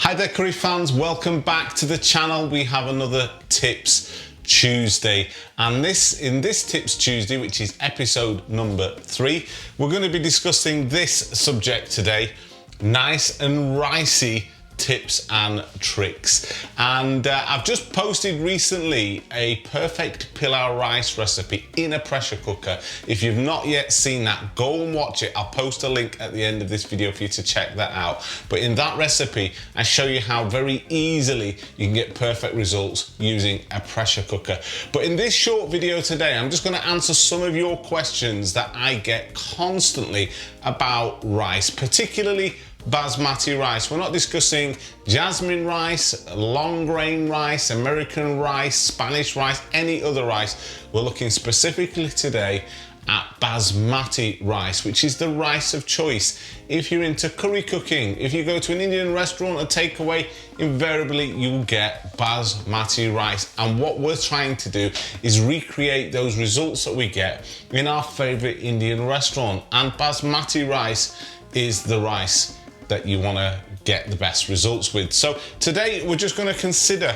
Hi there curry fans, welcome back to the channel. We have another Tips Tuesday, and in this Tips Tuesday, which is episode number 3, we're going to be discussing this subject today: nice and ricey tips and tricks. And I've just posted recently a perfect pilau rice recipe in a pressure cooker. If you've not yet seen that, go and watch it. I'll post a link at the end of this video for you to check that out. But in that recipe, I show you how very easily you can get perfect results using a pressure cooker. But in this short video today, I'm just going to answer some of your questions that I get constantly about rice, particularly Basmati rice. We're not discussing jasmine rice, long grain rice, American rice, Spanish rice, any other rice. We're looking specifically today at Basmati rice, which is the rice of choice if you're into curry cooking. If you go to an Indian restaurant or takeaway, invariably you'll get Basmati rice. And what we're trying to do is recreate those results that we get in our favorite Indian restaurant. And Basmati rice is the rice that you want to get the best results with. So today we're just going to consider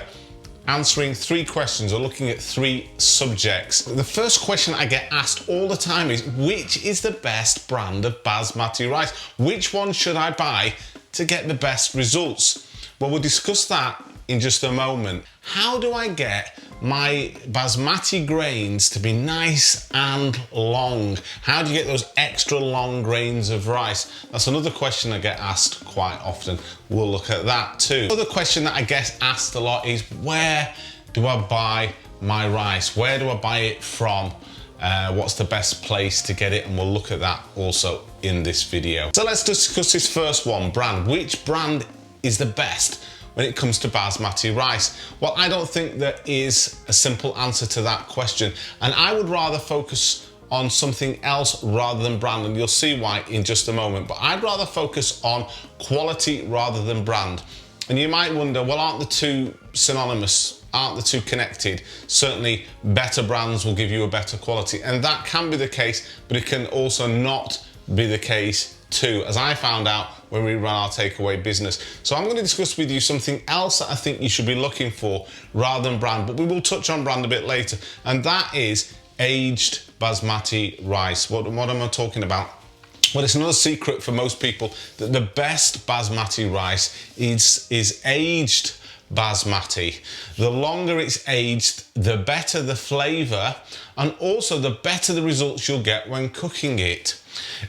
answering 3 questions or looking at 3 subjects. The first question I get asked all the time is, which is the best brand of Basmati rice? Which one should I buy to get the best results? Well, we'll discuss that in just a moment. How do I get my Basmati grains to be nice and long? How do you get those extra long grains of rice? That's another question I get asked quite often. We'll look at that too. Another question that I get asked a lot is, where do I buy my rice? Where do I buy it from? What's the best place to get it? And we'll look at that also in this video. So let's discuss this first one, brand. Which brand is the best when it comes to Basmati rice? Well, I don't think there is a simple answer to that question, and I would rather focus on something else rather than brand, and you'll see why in just a moment. But I'd rather focus on quality rather than brand. And you might wonder, well, aren't the two synonymous? Aren't the two connected? Certainly better brands will give you a better quality, and that can be the case, but it can also not be the case too, as I found out when we run our takeaway business. So I'm going to discuss with you something else that I think you should be looking for rather than brand, but we will touch on brand a bit later, and that is aged Basmati rice. What am I talking about? Well, it's another secret for most people that the best Basmati rice is aged Basmati. The longer it's aged, the better the flavor, and also the better the results you'll get when cooking it.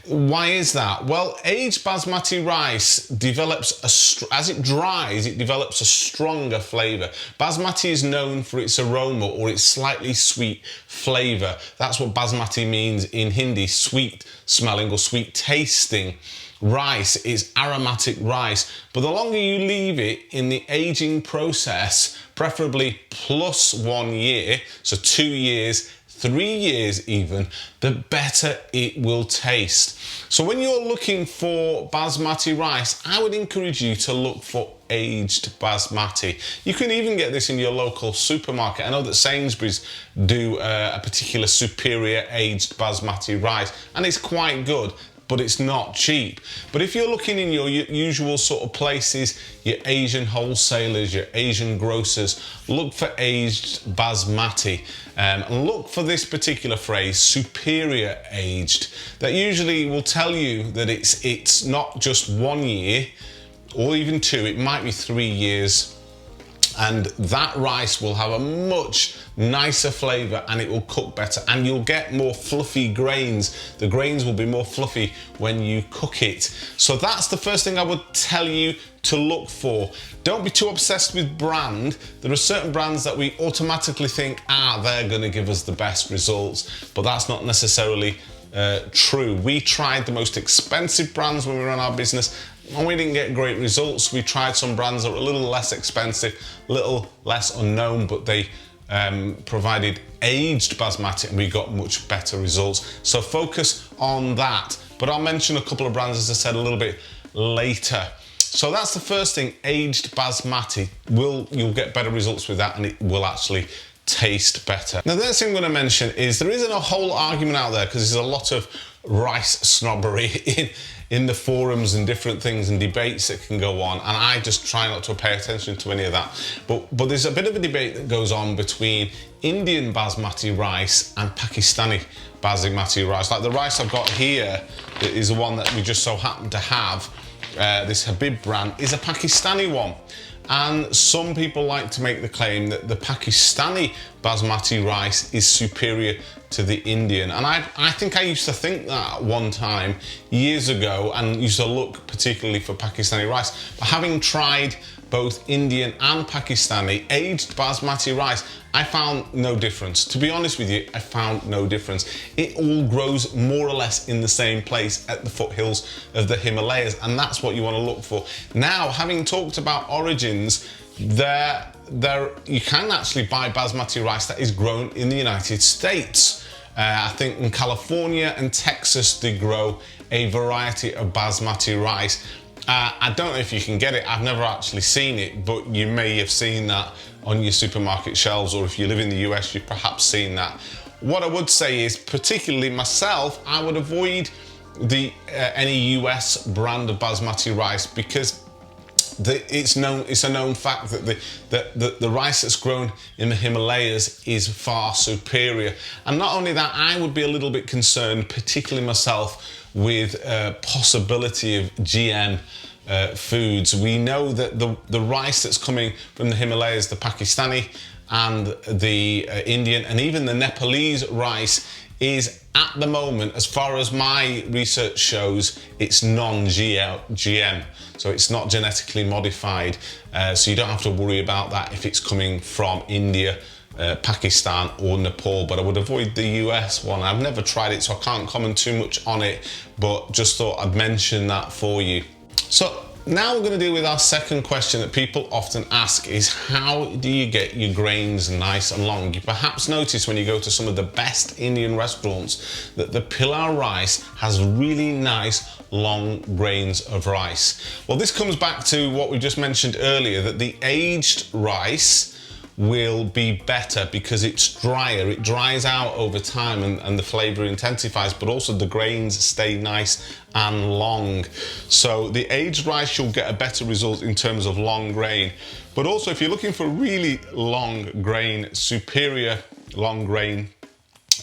Why is that? Well, aged Basmati rice develops, as it dries, it develops a stronger flavor. Basmati is known for its aroma or its slightly sweet flavor. That's what Basmati means in Hindi, sweet smelling or sweet tasting. Rice is aromatic rice, but the longer you leave it in the aging process, preferably plus 1 year, so 2 years, 3 years even, the better it will taste. So when you're looking for Basmati rice, I would encourage you to look for aged Basmati. You can even get this in your local supermarket. I know that Sainsbury's do a particular superior aged Basmati rice, and it's quite good, but it's not cheap. But if you're looking in your usual sort of places, your Asian wholesalers, your Asian grocers, look for aged Basmati. And look for this particular phrase, superior aged. That usually will tell you that it's not just 1 year or even 2, it might be 3 years. And that rice will have a much nicer flavor and it will cook better, and you'll get more fluffy grains. The grains will be more fluffy when you cook it. So that's the first thing I would tell you to look for. Don't be too obsessed with brand. There are certain brands that we automatically think, they're gonna give us the best results, but that's not necessarily true. We tried the most expensive brands when we ran our business and we didn't get great results. We tried some brands that were a little less expensive, a little less unknown, but they provided aged Basmati and we got much better results. So focus on that. But I'll mention a couple of brands, as I said, a little bit later. So that's the first thing, aged Basmati. You'll get better results with that, and it will actually taste better. Now, the next thing I'm going to mention is there isn't a whole argument out there, because there's a lot of rice snobbery in the forums and different things and debates that can go on, and I just try not to pay attention to any of that. But there's a bit of a debate that goes on between Indian basmati rice and Pakistani basmati rice. Like the rice I've got here is the one that we just so happen to have. This Habib brand is a Pakistani one. And some people like to make the claim that the Pakistani basmati rice is superior to the Indian. And I think I used to think that at one time, years ago, and used to look particularly for Pakistani rice. But having tried both Indian and Pakistani aged basmati rice, I found no difference. To be honest with you, I found no difference. It all grows more or less in the same place at the foothills of the Himalayas, and that's what you want to look for. Now, having talked about origins, you can actually buy basmati rice that is grown in the United States. I think in California and Texas they grow a variety of basmati rice. I don't know if you can get it. I've never actually seen it, but you may have seen that on your supermarket shelves, or if you live in the US, you've perhaps seen that. What I would say is, particularly myself, I would avoid any US brand of basmati rice, because it's a known fact that the rice that's grown in the Himalayas is far superior. And not only that, I would be a little bit concerned, particularly myself, with possibility of GM foods. We know that the rice that's coming from the Himalayas, the Pakistani and the Indian and even the Nepalese rice, is at the moment, as far as my research shows, it's non-GM. So it's not genetically modified. So you don't have to worry about that if it's coming from India, Pakistan or Nepal. But I would avoid the US one. I've never tried it, so I can't comment too much on it, but just thought I'd mention that for you. So now we're going to deal with our second question that people often ask, is how do you get your grains nice and long? You perhaps notice when you go to some of the best Indian restaurants that the pilau rice has really nice long grains of rice. Well, this comes back to what we just mentioned earlier, that the aged rice will be better because it's drier. It dries out over time and the flavour intensifies, but also the grains stay nice and long. So the aged rice, you'll get a better result in terms of long grain. But also if you're looking for really long grain, superior long grain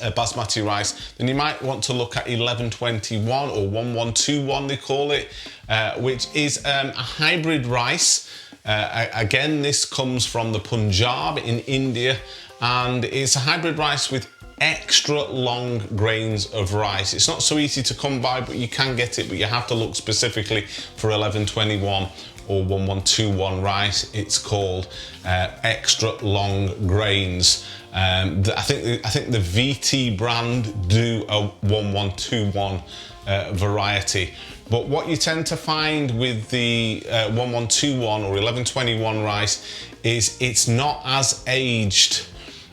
basmati rice, then you might want to look at 1121 or 1121 they call it, which is a hybrid rice. Again, this comes from the Punjab in India, and it's a hybrid rice with extra long grains of rice. It's not so easy to come by, but you can get it, but you have to look specifically for 1121 or 1121 rice. It's called extra long grains. I think the VT brand do a 1121 variety. But what you tend to find with the 1121 or 1121 rice is it's not as aged.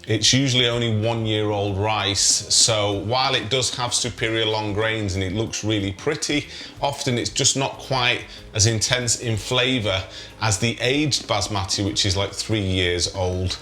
It's usually only 1 year old rice. So while it does have superior long grains and it looks really pretty, often it's just not quite as intense in flavour as the aged basmati, which is like 3 years old.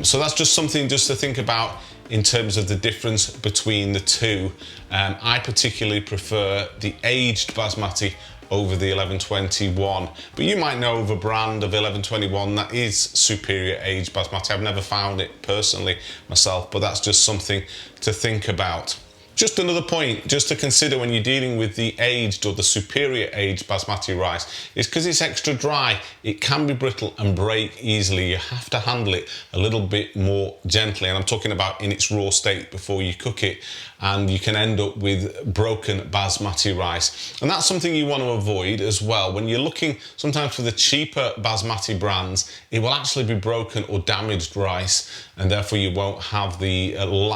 So that's just something just to think about in terms of the difference between the two. I particularly prefer the aged basmati over the 1121, but you might know of a brand of 1121 that is superior aged basmati. I've never found it personally myself, but that's just something to think about. Just another point just to consider when you're dealing with the aged or the superior aged basmati rice is because it's extra dry, it can be brittle and break easily. You have to handle it a little bit more gently, and I'm talking about in its raw state before you cook it, and you can end up with broken basmati rice. And that's something you want to avoid as well. When you're looking sometimes for the cheaper basmati brands, it will actually be broken or damaged rice, and therefore you won't have the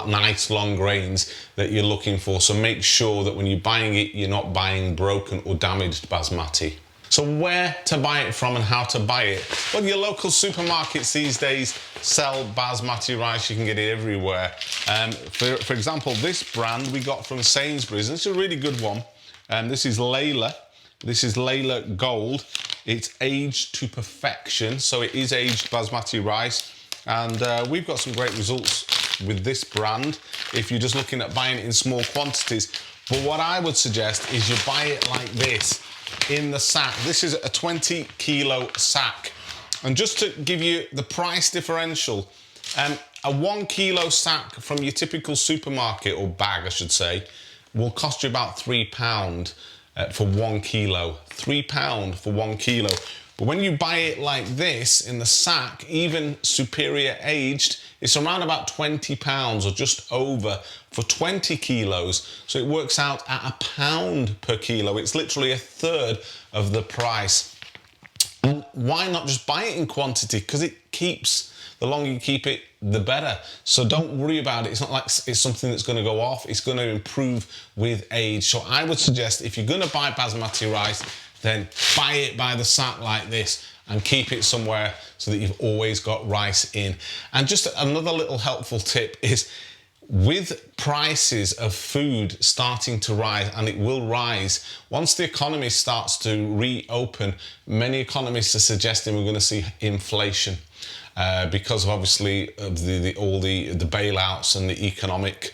nice long grains that you're looking for. So make sure that when you're buying it, you're not buying broken or damaged basmati. So where to buy it from and how to buy it? Well, your local supermarkets these days sell basmati rice. You can get it everywhere. For example, this brand we got from Sainsbury's, and it's a really good one. This is Layla. This is Layla Gold. It's aged to perfection, so it is aged basmati rice. And we've got some great results with this brand if you're just looking at buying it in small quantities. But what I would suggest is you buy it like this in the sack. This is a 20 kilo sack. And just to give you the price differential, a 1 kilo sack from your typical supermarket, or bag I should say, will cost you about £3 for 1 kilo. £3 for 1 kilo. But when you buy it like this in the sack, even superior aged, it's around about £20 or just over for 20 kilos. So it works out at £1 per kilo. It's literally a third of the price. And why not just buy it in quantity? Because it keeps, the longer you keep it, the better. So don't worry about it. It's not like it's something that's going to go off. It's going to improve with age. So I would suggest if you're going to buy basmati rice, then buy it by the sack like this and keep it somewhere so that you've always got rice in. And just another little helpful tip is, with prices of food starting to rise, and it will rise, once the economy starts to reopen, many economists are suggesting we're going to see inflation. Because of obviously all the bailouts and the economic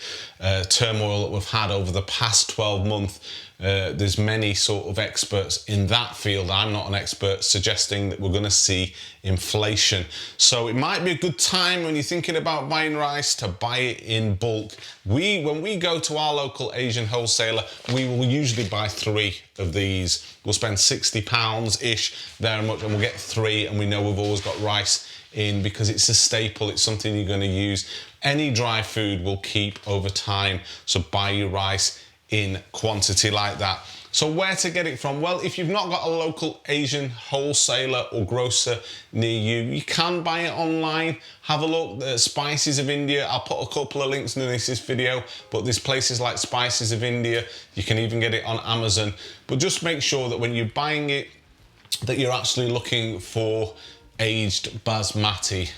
turmoil that we've had over the past 12 months, there's many sort of experts in that field, I'm not an expert, suggesting that we're going to see inflation. So it might be a good time when you're thinking about buying rice to buy it in bulk. When we go to our local Asian wholesaler, we will usually buy 3 of these. We'll spend £60-ish there much, and we'll get 3, and we know we've always got rice in because it's a staple, it's something you're going to use. Any dry food will keep over time, so buy your rice in quantity like that. So where to get it from? Well, if you've not got a local Asian wholesaler or grocer near you, you can buy it online. Have a look at Spices of India. I'll put a couple of links underneath this video, but there's places like Spices of India. You can even get it on Amazon. But just make sure that when you're buying it, that you're actually looking for aged basmati.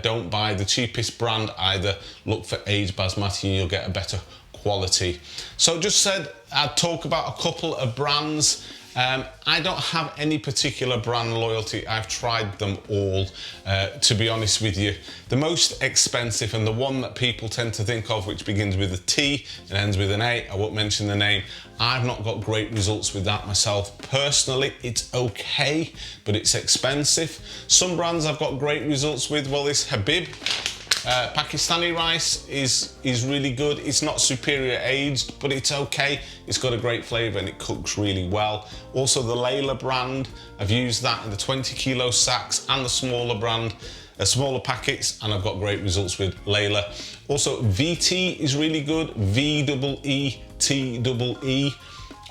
Don't buy the cheapest brand either. Look for aged basmati and you'll get a better quality. So just said I'd talk about a couple of brands. I don't have any particular brand loyalty. I've tried them all, to be honest with you. The most expensive and the one that people tend to think of, which begins with a T and ends with an A, I won't mention the name, I've not got great results with that myself. Personally, it's okay, but it's expensive. Some brands I've got great results with. Well, this Habib Pakistani rice is really good. It's not superior aged, but it's okay. It's got a great flavour and it cooks really well. Also the Layla brand, I've used that in the 20 kilo sacks and the smaller brand, smaller packets, and I've got great results with Layla. Also VT is really good, VEETEE.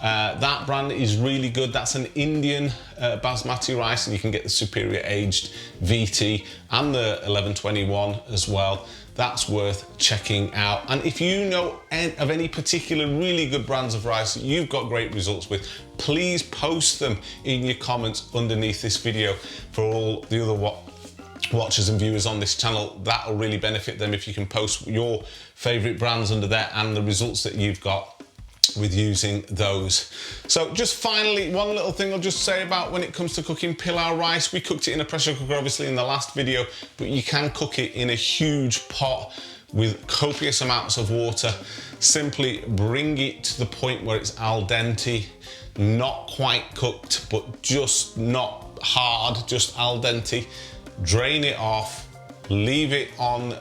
That brand is really good. That's an Indian basmati rice, and you can get the superior aged VT and the 1121 as well. That's worth checking out. And if you know of any particular really good brands of rice that you've got great results with, please post them in your comments underneath this video for all the other watchers and viewers on this channel. That'll really benefit them if you can post your favorite brands under there and the results that you've got with using those. So just finally, one little thing I'll just say about when it comes to cooking pilau rice. We cooked it in a pressure cooker obviously in the last video, but you can cook it in a huge pot with copious amounts of water. Simply bring it to the point where it's al dente, not quite cooked, but just not hard, just al dente. Drain it off, leave it on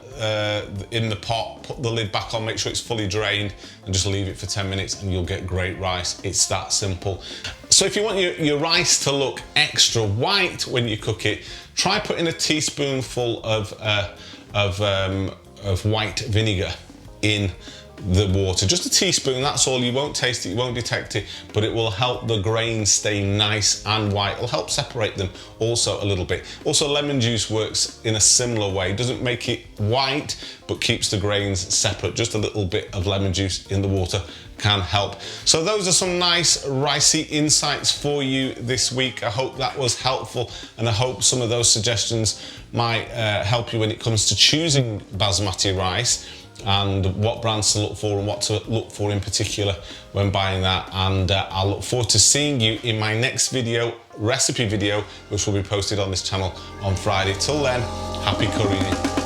in the pot, put the lid back on, make sure it's fully drained, and just leave it for 10 minutes and you'll get great rice. It's that simple. So if you want your rice to look extra white when you cook it, try putting a teaspoonful of white vinegar in the water. Just a teaspoon, that's all. You won't taste it, you won't detect it, but it will help the grains stay nice and white. It'll help separate them also a little bit. Also, lemon juice works in a similar way. It doesn't make it white, but keeps the grains separate. Just a little bit of lemon juice in the water can help. So those are some nice ricey insights for you this week. I hope that was helpful, and I hope some of those suggestions might help you when it comes to choosing basmati rice and what brands to look for and what to look for in particular when buying that. And I'll look forward to seeing you in my next video, recipe video, which will be posted on this channel on Friday. Till then, happy currying.